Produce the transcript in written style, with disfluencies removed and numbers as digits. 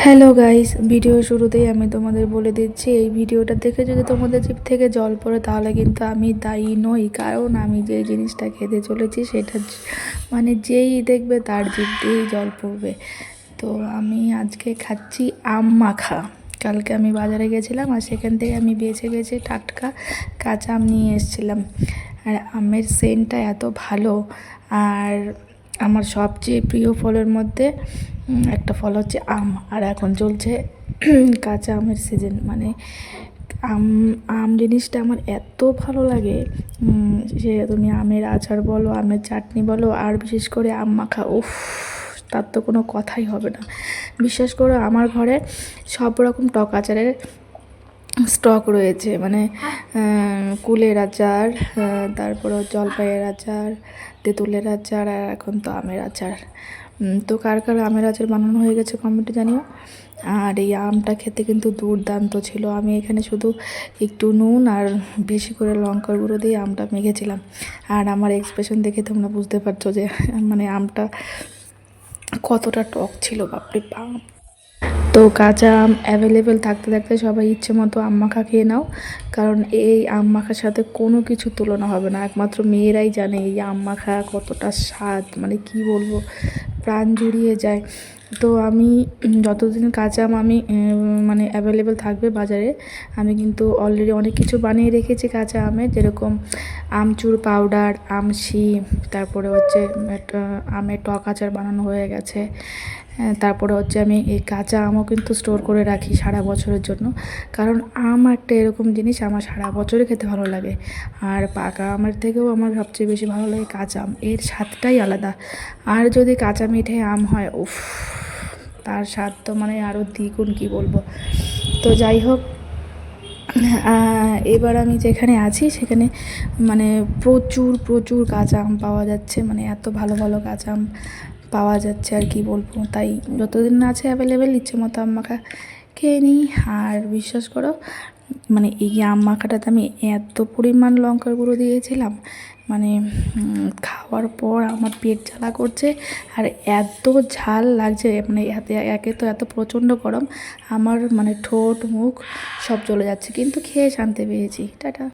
Hello guys, video শুরুতেই আমি তোমাদের বলে দিচ্ছি, এই ভিডিওটা দেখে যদি তোমাদের জিভ থেকে জল পড়ে তাহলে কিন্তু আমি দায়ী নই। কারণ আমি যে জিনিসটা খেতে চলেছি সেটা মানে যেই দেখবে তার জিভ দিয়েই জল পড়বে। তো আমি আজকে খাচ্ছি আম মাখা। কালকে আমি বাজারে গেছিলাম আর সেখান থেকে আমি বেছে বেছে টাটকা কাঁচা আম নিয়ে এসেছিলাম। আর আমের সেন্টটা এত ভালো। আর আমার সবচেয়ে প্রিয় ফলের মধ্যে একটা ফল হচ্ছে আম। আর এখন চলছে কাঁচা আমের সিজন, মানে আম আম জিনিসটা আমার এত ভালো লাগে। সে তুমি আমের আচার বলো, আমের চাটনি বলো, আর বিশেষ করে আম মাখা, উফ, তার তো কোনো কথাই হবে না। বিশ্বাস করো, আমার ঘরে সব রকম টক আচারের স্টক রয়েছে, মানে কুলের আচার, তারপর জলপাইয়ের আচার, তেঁতুলের আচার, আর এখন তো আমের আচার। তো কার কার আমের আচার বানানো হয়ে গেছে কমেন্টে জানিও। আর এই আমটা খেতে কিন্তু দুর্দান্ত ছিল। আমি এখানে শুধু একটু নুন আর বেশি করে লঙ্কার গুঁড়ো দিয়ে আমটা মেখেছিলাম। আর আমার এক্সপ্রেশন দেখে তোমরা বুঝতে পারছো যে মানে আমটা কতটা টক ছিল, বাপরে বাপ। তো কাঁচা আম অ্যাভেলেবেল থাকতে থাকতে সবাই ইচ্ছে মতো আম মাখা খেয়ে নাও, কারণ এই আম মাখার সাথে কোনো কিছু তুলনা হবে না। একমাত্র মেয়েরাই জানে এই আম মাখা কতটা স্বাদ, মানে কি বলবো, প্রাণ জুড়িয়ে যায়। তো আমি যতদিন কাঁচা আম আমি মানে অ্যাভেলেবেল থাকবে বাজারে, আমি কিন্তু অলরেডি অনেক কিছু বানিয়ে রেখেছি কাঁচা আমের, যেরকম আমচুর পাউডার, আমশি, তারপরে হচ্ছে আমের টক আচার বানানো হয়ে গেছে। তারপরে হচ্ছে আমি এই কাঁচা আমও কিন্তু স্টোর করে রাখি সারা বছরের জন্য, কারণ আম একটা এরকম জিনিস আমার সারা বছরই খেতে ভালো লাগে। আর পাকা আমের থেকেও আমার সবচেয়ে বেশি ভালো লাগে কাঁচা আম, এর স্বাদটাই আলাদা। আর যদি কাঁচা মিঠে আম হয়, উফ, তার স্বাদ তো মানে আরও দ্বিগুণ, কী বলবো। তো যাই হোক, এবার আমি যেখানে আছি সেখানে মানে প্রচুর প্রচুর কাঁচা আম পাওয়া যাচ্ছে, মানে এত ভালো ভালো কাঁচা আম পাওয়া যাচ্ছে আর কি বলবো। তাই যতদিন না আছে অ্যাভেলেবেল ইচ্ছে মতো আম মাখা খেয়ে নিই। আর বিশ্বাস করো, মানে এই আম মাখাটাতে আমি এত পরিমাণ লঙ্কার গুঁড়ো দিয়েছিলাম, মানে খাওয়ার পর আমার পেট জ্বালা করছে। আর এত ঝাল লাগছে, মানে একে তো এত প্রচণ্ড গরম, আমার মানে ঠোঁট মুখ সব চলে যাচ্ছে, কিন্তু খেয়ে শান্তি পেয়েছি। টাটা।